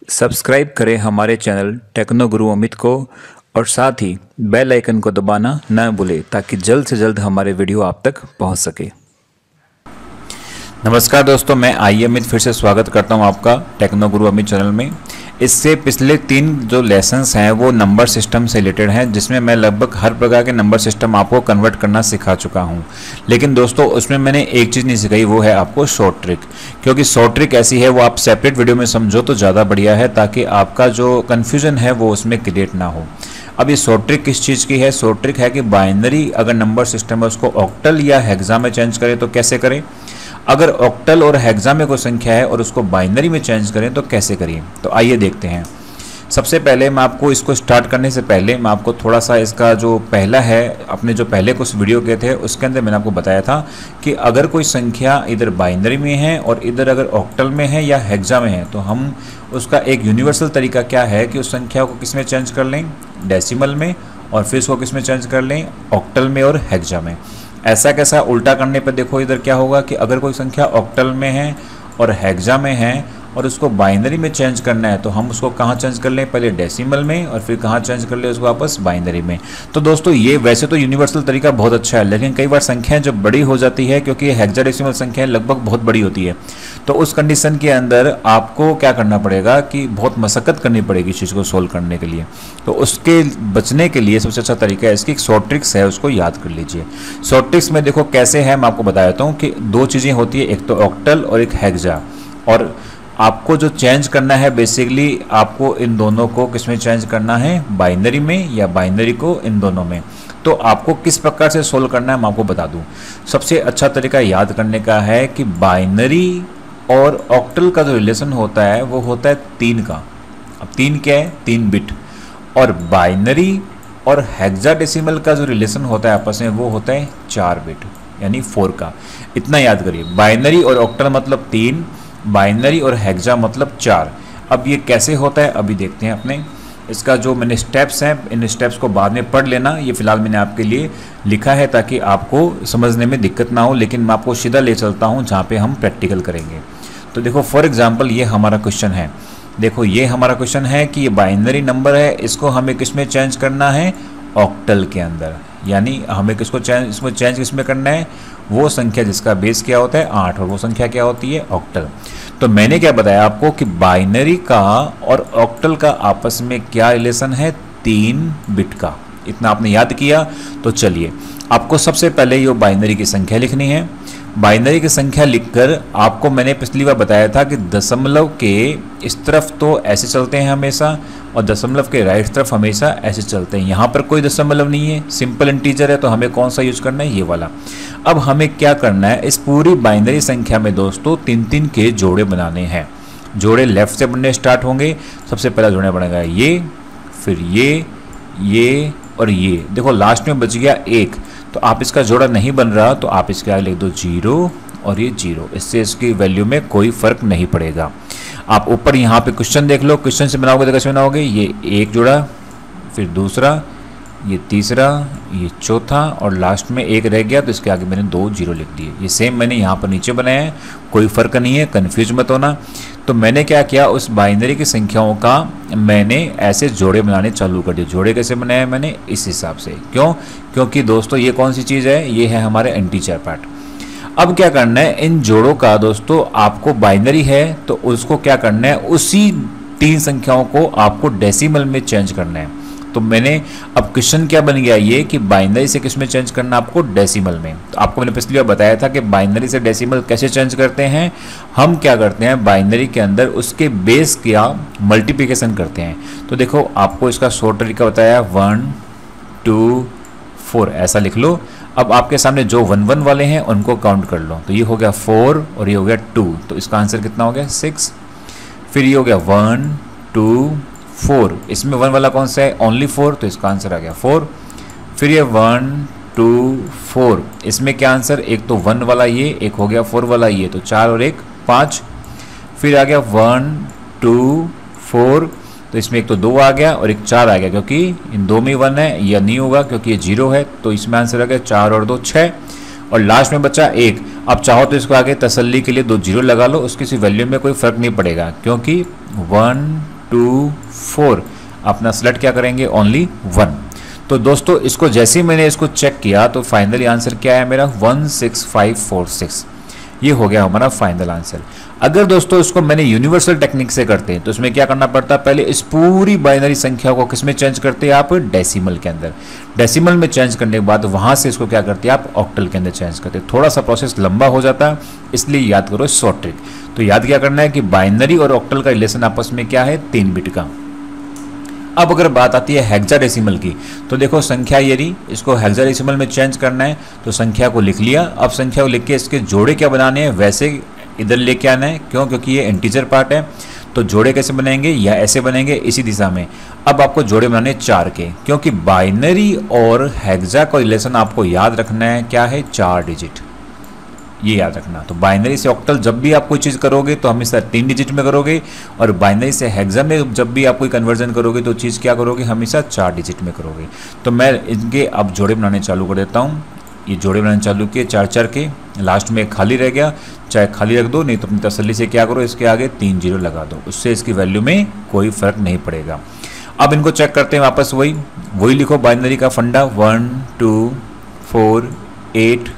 Subscribe करें हमारे channel techno गुरु अमित को और साथ ही बेल आइकन को दबाना न भूलें ताकि जल्द से जल्द हमारे वीडियो आप तक पहुंच सके। नमस्कार दोस्तों, मैं आई अमित फिर से स्वागत करता हूं आपका टेक्नो गुरु अमित चैनल में। इससे पिछले 3 जो लेसन्स हैं वो नंबर सिस्टम से रिलेटेड हैं, जिसमें मैं लगभग हर प्रकार के नंबर सिस्टम आपको कन्वर्ट करना सिखा चुका हूं। लेकिन दोस्तों उसमें मैंने एक चीज़ नहीं सिखाई, वो है आपको शॉर्ट ट्रिक। क्योंकि शॉर्ट ट्रिक ऐसी है वो आप सेपरेट वीडियो में समझो तो ज़्यादा बढ़िया है, ताकि आपका जो कन्फ्यूजन है वो उसमें क्रिएट ना हो। अब ये शॉर्ट ट्रिक किस चीज़ की है? शॉर्ट ट्रिक है कि बाइनरी अगर नंबर सिस्टम है उसको ऑक्टल या हेक्सा में चेंज करें तो कैसे करें, अगर ऑक्टल और हेक्सा में कोई संख्या है और उसको बाइनरी में चेंज करें तो कैसे करें। तो आइए देखते हैं। सबसे पहले मैं आपको इसको स्टार्ट करने से पहले मैं आपको थोड़ा सा इसका जो पहला है, अपने जो पहले कुछ वीडियो के थे उसके अंदर मैंने आपको बताया था कि अगर कोई संख्या इधर बाइनरी में है और इधर अगर ऑक्टल में है या हेक्सा में है तो हम उसका एक यूनिवर्सल तरीका क्या है कि उस संख्या को किस में चेंज कर लें, डेसिमल में, और फिर उसको किस में चेंज कर लें, ऑक्टल में और हेक्सा में। ऐसा कैसा उल्टा करने पर देखो इधर क्या होगा कि अगर कोई संख्या ऑक्टल में है और हेक्सा में है और उसको बाइनरी में चेंज करना है तो हम उसको कहाँ चेंज कर लें, पहले डेसिमल में और फिर कहाँ चेंज कर लें उसको वापस बाइनरी में। तो दोस्तों ये वैसे तो यूनिवर्सल तरीका बहुत अच्छा है, लेकिन कई बार संख्याएं जब बड़ी हो जाती है, क्योंकि हेक्साडेसिमल संख्याएं लगभग बहुत बड़ी होती है, तो उस कंडीशन के अंदर आपको क्या करना पड़ेगा कि बहुत मशक्कत करनी पड़ेगी इस चीज़ को सोल्व करने के लिए। तो उसके बचने के लिए सबसे अच्छा तरीका है, इसकी एक शॉर्ट ट्रिक्स है, उसको याद कर लीजिए। शॉर्ट ट्रिक्स में देखो कैसे है, मैं आपको बता देता हूँ कि 2 चीज़ें होती है, एक तो ऑक्टल और एक हेक्सा। और आपको जो चेंज करना है बेसिकली आपको इन दोनों को किस में चेंज करना है, बाइनरी में, या बाइनरी को इन दोनों में। तो आपको किस प्रकार से सोल्व करना है मैं आपको बता दूं। सबसे अच्छा तरीका याद करने का है कि बाइनरी और ऑक्टल का जो रिलेशन होता है वो होता है 3 का। अब 3 क्या है? 3 बिट। और बाइनरी और हेक्साडेसिमल का जो रिलेशन होता है आपस में वो होता है 4 बिट, यानी 4 का। इतना याद करिए, बाइनरी और ऑक्टल मतलब 3, बाइनरी और हेक्सा मतलब 4। अब ये कैसे होता है अभी देखते हैं अपने। इसका जो मैंने स्टेप्स हैं, इन स्टेप्स को बाद में पढ़ लेना, ये फिलहाल मैंने आपके लिए लिखा है ताकि आपको समझने में दिक्कत ना हो, लेकिन मैं आपको सीधा ले चलता हूँ जहाँ पे हम प्रैक्टिकल करेंगे। तो देखो फॉर एग्जांपल ये हमारा क्वेश्चन है। देखो ये हमारा क्वेश्चन है कि ये बाइनरी नंबर है, इसको हमें किस में चेंज करना है, ऑक्टल के अंदर। यानी हमें किसको चेंज, इसमें चेंज किस में करना है, वो संख्या जिसका बेस क्या होता है 8, और वो संख्या क्या होती है, ऑक्टल। तो मैंने क्या बताया आपको कि बाइनरी का और ऑक्टल का आपस में क्या रिलेशन है, 3 बिट का। इतना आपने याद किया। तो चलिए आपको सबसे पहले ये बाइनरी की संख्या लिखनी है। बाइनरी की संख्या लिखकर आपको मैंने पिछली बार बताया था कि दशमलव के इस तरफ तो ऐसे चलते हैं हमेशा, और दशमलव के राइट तरफ हमेशा ऐसे चलते हैं। यहाँ पर कोई दशमलव नहीं है, सिंपल इंटीजर है, तो हमें कौन सा यूज करना है, ये वाला। अब हमें क्या करना है, इस पूरी बाइनरी संख्या में दोस्तों 3-3 के जोड़े बनाने हैं। जोड़े लेफ्ट से बनने स्टार्ट होंगे। सबसे पहला जोड़ना बनेगा ये, फिर ये और ये। देखो लास्ट में बच गया 1, तो आप इसका जोड़ा नहीं बन रहा तो आप इसके आगे लिख दो 0 और ये 0। इससे इसकी वैल्यू में कोई फर्क नहीं पड़ेगा। आप ऊपर यहाँ पे क्वेश्चन देख लो, क्वेश्चन से बनाओगे तो कैसे बनाओगे, ये 1 जोड़ा, फिर दूसरा, ये तीसरा, ये चौथा, और लास्ट में 1 रह गया तो इसके आगे मैंने 2 0 लिख दिए। ये सेम मैंने यहाँ पर नीचे बनाया है, कोई फर्क नहीं है, कन्फ्यूज मत होना। तो मैंने क्या किया, उस बाइनरी की संख्याओं का मैंने ऐसे जोड़े बनाने चालू कर दिए। जोड़े कैसे बनाए मैंने, इस हिसाब से। क्यों? क्योंकि दोस्तों ये कौन सी चीज़ है, ये है हमारे इंटीजर पार्ट। अब क्या करना है, इन जोड़ों का दोस्तों आपको बाइनरी है तो उसको क्या करना है, उसी 3 संख्याओं को आपको डेसिमल में चेंज करना है। तो मैंने अब क्वेश्चन क्या बन गया ये कि बाइनरी से किस में चेंज करना आपको, डेसिमल में। तो आपको मैंने पिछली बार बताया था कि बाइनरी से डेसिमल कैसे चेंज करते हैं। हम क्या करते हैं, बाइनरी के अंदर उसके बेस का मल्टीप्लिकेशन करते हैं। तो देखो आपको इसका शॉर्ट तरीका बताया, 1 2 4 ऐसा लिख लो। अब आपके सामने जो 1 1 वाले हैं उनको काउंट कर लो। तो ये हो गया 4 और ये हो गया 2, तो इसका आंसर कितना हो गया, 6। फिर ये हो गया 1 2 4, इसमें 1 वाला कौन सा है, ओनली 4, तो इसका आंसर आ गया 4। फिर ये 1 2 4, इसमें क्या आंसर, एक तो 1 वाला ये, एक हो गया 4 वाला ये, तो 4 और 1 5। फिर आ गया 1 2 4, तो इसमें एक तो 2 आ गया और एक 4 आ गया, क्योंकि इन दो में 1 है, यह नहीं होगा क्योंकि ये 0 है, तो इसमें आंसर आ गया 4 और 2 6, और लास्ट में बचा 1। अब चाहो तो इसको आगे तसल्ली के लिए 2 0 लगा लो, उसकी सी वैल्यू में कोई फर्क नहीं पड़ेगा, क्योंकि 1 2 4 अपना सेलेक्ट क्या करेंगे, ओनली 1। तो दोस्तों इसको जैसे ही मैंने इसको चेक किया तो फाइनली आंसर क्या है मेरा 16546, ये हो गया हमारा फाइनल आंसर। अगर दोस्तों इसको मैंने यूनिवर्सल टेक्निक से करते हैं तो इसमें क्या करना पड़ता है, पहले इस पूरी बाइनरी संख्या को किसमें चेंज करते हैं आप, डेसिमल के अंदर। डेसिमल में चेंज करने के बाद वहां से इसको क्या करते हैं आप, ऑक्टल के अंदर चेंज करते हैं। थोड़ा सा प्रोसेस लंबा हो जाता है, इसलिए याद करो शॉर्ट ट्रिक। तो याद क्या करना है कि बाइनरी और ऑक्टल का रिलेशन आपस में क्या है, 3 बिट का। अब अगर बात आती है हेक्साडेसिमल की, तो देखो संख्या यदि इसको हेक्साडेसिमल में चेंज करना है तो संख्या को लिख लिया। अब संख्या को लिख के इसके जोड़े क्या बनाने हैं, वैसे इधर लेके आना है, क्यों, क्योंकि ये इंटीजर पार्ट है। तो जोड़े कैसे बनेंगे, या ऐसे बनेंगे इसी दिशा में। अब आपको जोड़े बनाने 4 के, क्योंकि बाइनरी और हेक्सा का रिलेशन आपको याद रखना है क्या है, 4 डिजिट, ये याद रखना। तो बाइनरी से ऑक्टल जब भी आप कोई चीज़ करोगे तो हमेशा 3 डिजिट में करोगे, और बाइनरी से हेक्सा में जब भी आप कोई कन्वर्जन करोगे तो चीज़ क्या करोगे, हमेशा 4 डिजिट में करोगे। तो मैं इनके अब जोड़े बनाने चालू कर देता हूँ। ये जोड़े बनाने चालू किए 4 के, लास्ट में खाली रह गया, चाहे खाली रख दो, नहीं तो अपनी तसल्ली से क्या करो, इसके आगे 3 0 लगा दो, उससे इसकी वैल्यू में कोई फर्क नहीं पड़ेगा। अब इनको चेक करते हैं वापस, वही लिखो बाइनरी का फंडा, 1 2 4 8।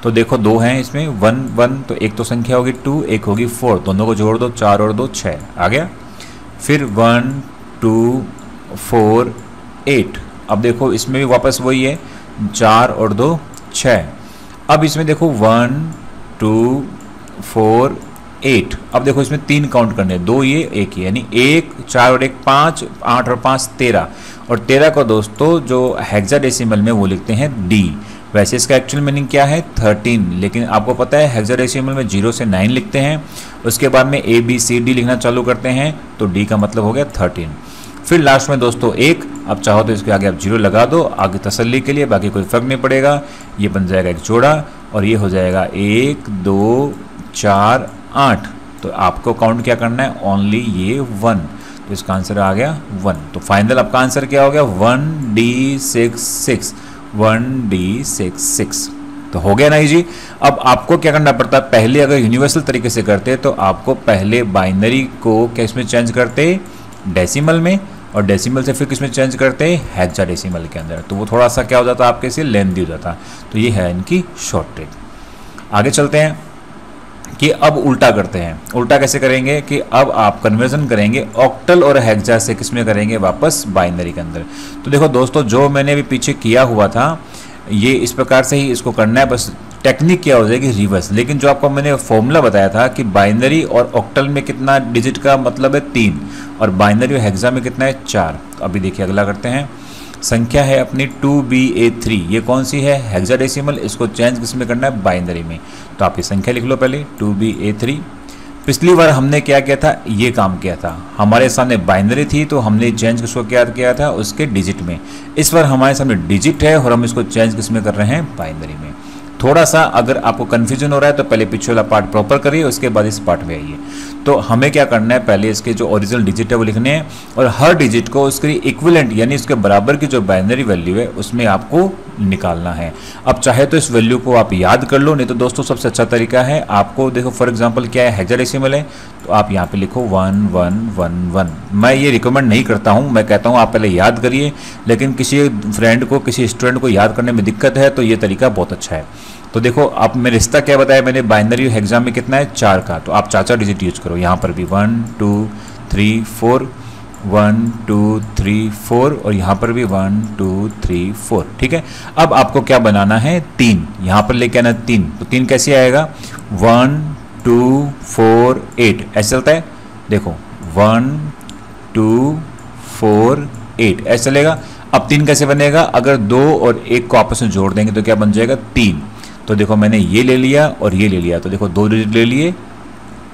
तो देखो 2 हैं इसमें, 1 1, तो एक तो संख्या होगी 2, एक होगी 4, दोनों को जोड़ दो, 4 और 2 6 आ गया। फिर 1 2 4 8। अब देखो इसमें भी वापस वही है, 4 और 2 6। अब इसमें देखो 1 2 4 8। अब देखो इसमें 3 काउंट करने, 2 ये 1 ये, यानी 1 4 और 1 5, 8 और 5 13, और 13 को दोस्तों जो हेक्साडेसिमल में वो लिखते हैं D। वैसे इसका एक्चुअल मीनिंग क्या है, 13, लेकिन आपको पता है हेक्साडेसिमल में 0 से 9 लिखते हैं, उसके बाद में ABCD लिखना चालू करते हैं, तो D का मतलब हो गया 13। फिर लास्ट में दोस्तों 1। अब चाहो तो इसके आगे आप 0 लगा दो आगे तसल्ली के लिए, बाकी कोई फर्क नहीं पड़ेगा। ये बन जाएगा एक जोड़ा, और ये हो जाएगा 1 2 4 8। तो आपको काउंट क्या करना है, ओनली ये 1, तो इसका आंसर आ गया 1। तो फाइनल आपका आंसर क्या हो गया, 1D66, 1D66। तो हो गया नहीं जी। अब आपको क्या करना पड़ता है, पहले अगर यूनिवर्सल तरीके से करते तो आपको पहले बाइनरी को किस में चेंज करते, डेसिमल में, और डेसिमल से फिर किस में चेंज करते, हेक्साडेसिमल के अंदर। तो वो थोड़ा सा क्या हो जाता आपके से लेंथी हो जाता। तो ये है इनकी शॉर्ट ट्रिक। आगे चलते हैं कि अब उल्टा करते हैं। उल्टा कैसे करेंगे कि अब आप कन्वर्जन करेंगे ऑक्टल और हेक्सा से, किस में करेंगे, वापस बाइनरी के अंदर। तो देखो दोस्तों जो मैंने अभी पीछे किया हुआ था ये इस प्रकार से ही इसको करना है, बस टेक्निक क्या हो जाएगी रिवर्स। लेकिन जो आपको मैंने फॉर्मूला बताया था कि बाइनरी और ऑक्टल में कितना डिजिट का मतलब है 3, और बाइनरी और हेक्सा में कितना है 4। तो अभी देखिए अगला करते हैं। संख्या है अपनी 2BA3, ये कौन सी है, हेक्साडेसिमल। इसको चेंज किस में करना है, बाइनरी में। तो आप ये संख्या लिख लो पहले, 2BA3। पिछली बार हमने क्या किया था, ये काम किया था, हमारे सामने बाइनरी थी तो हमने चेंज किसको क्या किया था, उसके डिजिट में। इस बार हमारे सामने डिजिट है और हम इसको चेंज किस में कर रहे हैं, बाइनरी में। थोड़ा सा अगर आपको कन्फ्यूजन हो रहा है तो पहले पीछे वाला पार्ट प्रॉपर करिए, उसके बाद इस पार्ट में आइए। तो हमें क्या करना है, पहले इसके जो ओरिजिनल डिजिट है वो लिखने हैं, और हर डिजिट को उसके इक्विवेलेंट यानी उसके बराबर की जो बाइनरी वैल्यू है उसमें आपको निकालना है। अब चाहे तो इस वैल्यू को आप याद कर लो, नहीं तो दोस्तों सबसे अच्छा तरीका है आपको, देखो फॉर एग्जांपल क्या है, हेक्साडेसिमल है तो आप यहाँ पे लिखो 1111। मैं ये रिकमेंड नहीं करता हूँ, मैं कहता हूँ आप पहले याद करिए, लेकिन किसी फ्रेंड को, किसी स्टूडेंट को याद करने में दिक्कत है तो ये तरीका बहुत अच्छा है। तो देखो आप मैं रिश्ता क्या बताया मैंने, बाइनरी हेक्सा में कितना है 4 का, तो आप 4 डिजिट यूज करो। यहाँ पर भी 1 2 3 4, 1 2 3 4, और यहाँ पर भी 1 2 3 4, ठीक है। अब आपको क्या बनाना है, 3, यहाँ पर लेके आना 3। तो 3 कैसे आएगा, 1 2 4 8 ऐसे चलता है। देखो 1 2 4 8 ऐसे चलेगा। अब 3 कैसे बनेगा, अगर 2 और 1 को आपस में जोड़ देंगे तो क्या बन जाएगा 3। तो देखो मैंने ये ले लिया और ये ले लिया, तो देखो 2 डिजिट ले लिए,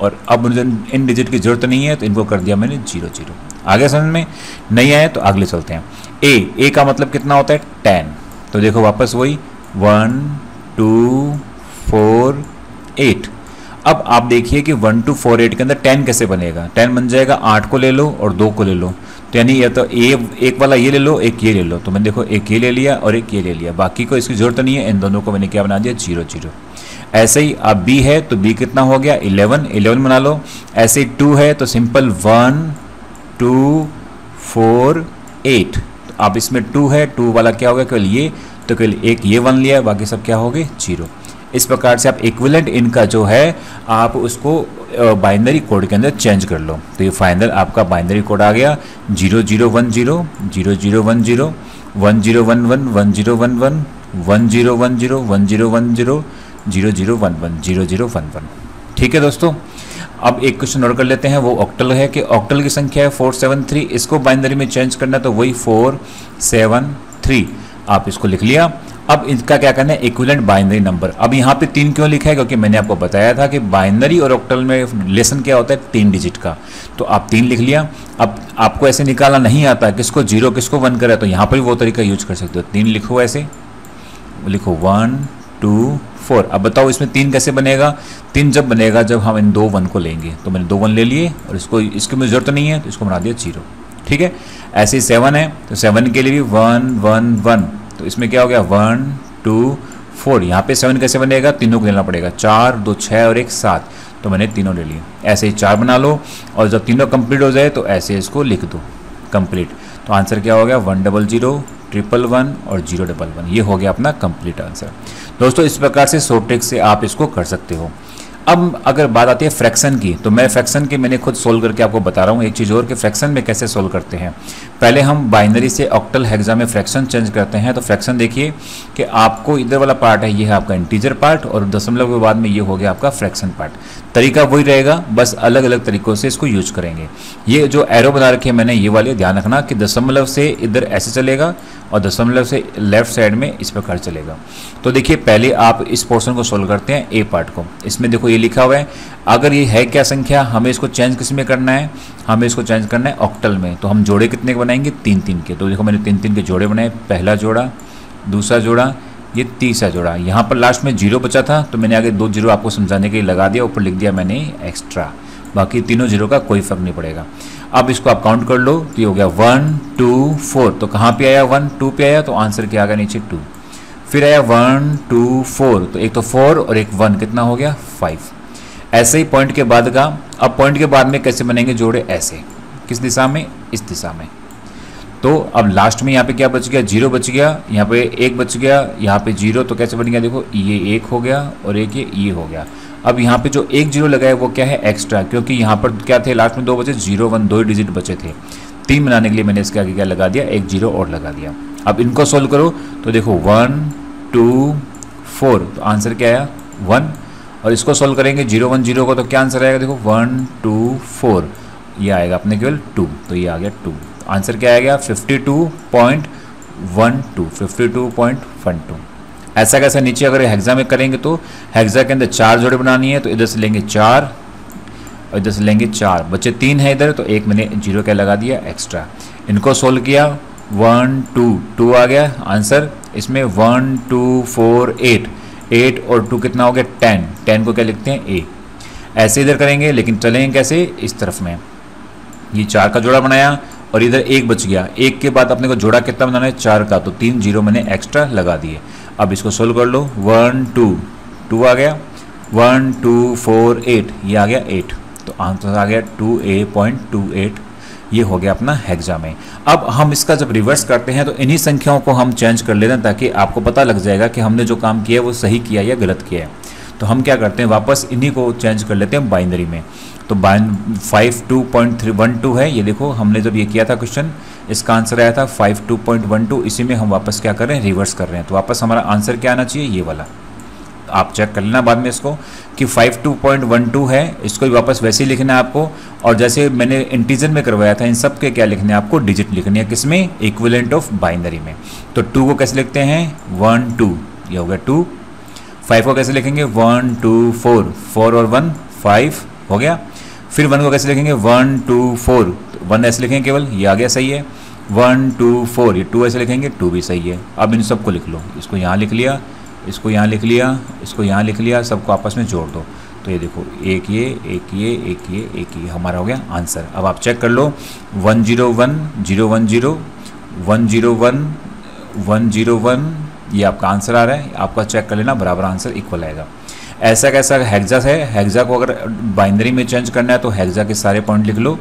और अब मुझे इन डिजिट की जरूरत नहीं है तो इनको कर दिया मैंने 0 0। आगे समझ में नहीं आए तो अगले चलते हैं। ए का मतलब कितना होता है 10। तो देखो वापस वही 1 2 4 8। अब आप देखिए कि 1248 के अंदर 10 कैसे बनेगा। 10 बन जाएगा 8 को ले लो और 2 को ले लो, तो यानी या तो एक वाला ये ले लो, एक ये ले लो। तो मैंने देखो एक ये ले लिया और एक ये ले लिया, बाकी को इसकी जरूरत नहीं है। इन दोनों को मैंने क्या बना दिया 0 0। ऐसे ही अब बी है तो बी कितना हो गया 11 बना लो। ऐसे ही 2 है तो सिंपल 1 2 4 8। तो अब इसमें 2 है, 2 वाला क्या हो गया केवल ये, तो केवल एक ये 1 लिया, बाकी सब क्या हो गए 0। इस प्रकार से आप इक्विवेलेंट इनका जो है आप उसको बाइनरी कोड के अंदर चेंज कर लो। तो ये फाइनल आपका बाइनरी कोड आ गया 0010 0010 1011 1011 1010 1010 0011। ठीक है दोस्तों, अब एक क्वेश्चन और कर लेते हैं। वो ऑक्टल है कि ऑक्टल की संख्या है 473, इसको बाइनरी में चेंज करना तो वही 473 आप इसको लिख लिया। अब इसका क्या करना है इक्विवेलेंट बाइनरी नंबर। अब यहाँ पे 3 क्यों लिखा है, क्योंकि मैंने आपको बताया था कि बाइनरी और ऑक्टल में रिलेशन क्या होता है 3 डिजिट का। तो आप 3 लिख लिया। अब आपको ऐसे निकालना नहीं आता किसको 0 किसको 1 करे, तो यहाँ पर भी वो तरीका यूज कर सकते हो। 3 लिखो, ऐसे लिखो 1 2 4। अब बताओ इसमें 3 कैसे बनेगा। 3 जब बनेगा जब हम इन 2 1 को लेंगे। तो मैंने 2 1 ले लिए और इसकी मुझे जरूरत नहीं है तो इसको बना दिया 0। ठीक है, ऐसे ही 7 है तो 7 के लिए भी 1 1 1। तो इसमें क्या हो गया 1 2 4। यहाँ पे 7 कैसे बनेगा, तीनों को लेना पड़ेगा, 4 2 6 और 1 7। तो मैंने तीनों ले लिए। ऐसे ही 4 बना लो और जब तीनों कंप्लीट हो जाए तो ऐसे इसको लिख दो कंप्लीट। तो आंसर क्या हो गया 100 111 और 011। ये हो गया अपना कंप्लीट आंसर। दोस्तों इस प्रकार से शॉर्ट ट्रिक से आप इसको कर सकते हो। अब अगर बात आती है फ्रैक्शन की, तो मैं फ्रैक्शन की मैंने खुद सोल्व करके आपको बता रहा हूँ। एक चीज़ और कि फ्रैक्शन में कैसे सोल्व करते हैं। पहले हम बाइनरी से ऑक्टल हेक्सा में फ्रैक्शन चेंज करते हैं। तो फ्रैक्शन देखिए कि आपको इधर वाला पार्ट है, ये है आपका इंटीजर पार्ट और दशमलव के बाद में ये हो गया आपका फ्रैक्शन पार्ट। तरीका वही रहेगा, बस अलग अलग तरीकों से इसको यूज करेंगे। ये जो एरो बना रखे हैं मैंने, ये वाले ध्यान रखना कि दशमलव से इधर ऐसे चलेगा और दशमलव से लेफ्ट साइड में इस प्रकार चलेगा। तो देखिए पहले आप इस पोर्शन को सोल्व करते हैं, ए पार्ट को। इसमें देखो ये लिखा हुआ है, अगर ये है क्या संख्या, हमें इसको चेंज किस में करना है, हमें इसको चेंज करना है ऑक्टल में। तो हम जोड़े कितने के बनाएंगे 3 3 के। तो देखो मैंने 3 3 के जोड़े बनाए, पहला जोड़ा, दूसरा जोड़ा, ये तीसरा जोड़ा। यहाँ पर लास्ट में 0 बचा था तो मैंने आगे 2 0 आपको समझाने के लिए लगा दिया, ऊपर लिख दिया मैंने एक्स्ट्रा। बाकी तीनों 0 का कोई फर्क नहीं पड़ेगा। अब इसको आप काउंट कर लो तो ये हो गया 1 2 4। तो कहाँ पे आया 1 2 पे आया, तो आंसर क्या आ गया नीचे 2। फिर आया 1 2 4, तो एक तो 4 और एक 1, कितना हो गया 5। ऐसे ही पॉइंट के बाद का, अब पॉइंट के बाद में कैसे बनेंगे जोड़े, ऐसे किस दिशा में, इस दिशा में। तो अब लास्ट में यहाँ पे क्या बच गया 0 बच गया, यहाँ पे 1 बच गया, यहाँ पे 0। तो कैसे बन गया देखो, ये 1 हो गया और एक ये हो गया। अब यहाँ पे जो 1 0 लगा है वो क्या है एक्स्ट्रा, क्योंकि यहाँ पर क्या थे लास्ट में 2 बचे, 0 1 2 डिजिट बचे थे। 3 बनाने के लिए मैंने इसके आगे क्या लगा दिया, 1 0 और लगा दिया। अब इनको सोल्व करो तो देखो 1 2 4, तो आंसर क्या आया 1। और इसको सोल्व करेंगे 0 1 0 को, तो क्या आंसर आएगा देखो 1 2 4, ये आएगा अपने केवल 2। तो ये आ गया 2। आंसर क्या आ गया 52.12 52.12। ऐसा कैसा नीचे अगर हेक्सा में करेंगे तो हेक्सा के अंदर 4 जोड़े बनानी है, तो इधर से लेंगे 4 और इधर से लेंगे 4, बच्चे 3 है इधर, तो एक मैंने 0 क्या लगा दिया एक्स्ट्रा। इनको सोल्व किया 1 2 2 आ गया आंसर। इसमें 1 2 4 8 और 2 कितना हो गया 10। 10 को क्या लिखते हैं ए। ऐसे इधर करेंगे लेकिन चलेंगे कैसे, इस तरफ में। ये 4 का जोड़ा बनाया और इधर 1 बच गया। 1 के बाद अपने को जोड़ा कितना बनाना है 4 का, तो 3 0 मैंने एक्स्ट्रा लगा दिए। अब इसको सोल्व कर लो 1 2 2 आ गया, 1 2 4 8, ये आ गया 8। तो आंसर आ गया 2A.28। ये हो गया अपना हेक्सा में। अब हम इसका जब रिवर्स करते हैं तो इन्हीं संख्याओं को हम चेंज कर लेते हैं, ताकि आपको पता लग जाएगा कि हमने जो काम किया है वो सही किया या गलत किया है। तो हम क्या करते हैं, वापस इन्हीं को चेंज कर लेते हैं बाइनरी में। तो 52.312 है, ये देखो हमने जब ये किया था क्वेश्चन, इसका आंसर आया था 52.12। इसी में हम वापस क्या कर रहे हैं, रिवर्स कर रहे हैं। तो वापस हमारा आंसर क्या आना चाहिए, ये वाला। आप चेक कर लेना बाद में इसको कि 52.12 है, इसको भी वापस वैसे ही लिखना है आपको। और जैसे मैंने इंटीजर में करवाया था, इन सब के क्या लिखने हैं आपको, डिजिट लिखनी है, किसमें, इक्विवेलेंट ऑफ बाइनरी में। तो 2 को कैसे लिखते हैं 1 2, ये हो गया 2। 5 को कैसे लिखेंगे 1 2 4, 4 और 1 5 हो गया। फिर 1 को कैसे लिखेंगे 1 2 4, 1 ऐसे लिखेंगे केवल, ये आ गया सही है। 1 2 4, ये 2 ऐसे लिखेंगे, 2 भी सही है। अब इन सबको लिख लो, इसको यहाँ लिख लिया, इसको यहाँ लिख लिया, इसको यहाँ लिख लिया, सबको आपस में जोड़ दो। तो ये देखो एक ये एक ये एक ये एक ये हमारा हो गया आंसर। अब आप चेक कर लो 101 010 101 101 ये आपका आंसर आ रहा है, आपका चेक कर लेना, बराबर आंसर इक्वल आएगा। ऐसा कैसा हेक्सा है, हेक्सा को अगर बाइनरी में चेंज करना है तो हेक्सा के सारे पॉइंट लिख लो,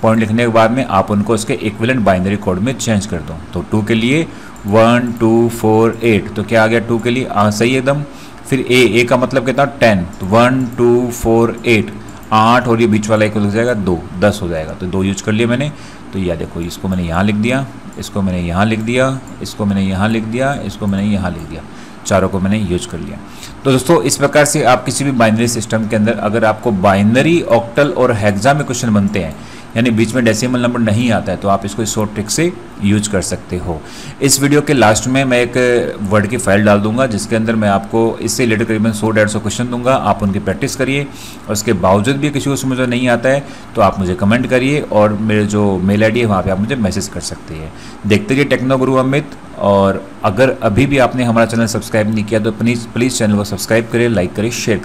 पॉइंट लिखने के बाद में आप उनको इसके इक्विवेलेंट बाइनरी कोड में चेंज कर दो। तो 2 के लिए 1 2 4 8, तो क्या आ गया 2 के लिए सही एकदम। फिर ए का मतलब कितना 10, तो 1 2 4 8 8 और ये बीच वाला इक्वल हो जाएगा 2 10 हो जाएगा, तो 2 यूज कर लिया मैंने। तो यह देखो इसको मैंने यहाँ लिख दिया, इसको मैंने यहाँ लिख दिया, इसको मैंने यहाँ लिख दिया, इसको मैंने यहाँ लिख दिया, चारों को मैंने यूज कर लिया। तो दोस्तों इस प्रकार से आप किसी भी बाइनरी सिस्टम के अंदर अगर आपको बाइनरी, ऑक्टल और हेक्सा में क्वेश्चन बनते हैं, यानी बीच में डेसिमल नंबर नहीं आता है, तो आप इसको शॉर्ट ट्रिक से यूज कर सकते हो। इस वीडियो के लास्ट में मैं एक वर्ड की फाइल डाल दूंगा जिसके अंदर मैं आपको इससे रिलेटेड करीबन 100-150 क्वेश्चन दूंगा, आप उनकी प्रैक्टिस करिए। और उसके बावजूद भी किसी को समझ नहीं आता है तो आप मुझे कमेंट करिए और मेरे जो मेल आई डी है वहाँ पर आप मुझे मैसेज कर सकते हैं। देखते रहिए टेक्नो गुरु अमित, और अगर अभी भी आपने हमारा चैनल सब्सक्राइब नहीं किया तो प्लीज़ चैनल को सब्सक्राइब करें, लाइक करें, शेयर करें।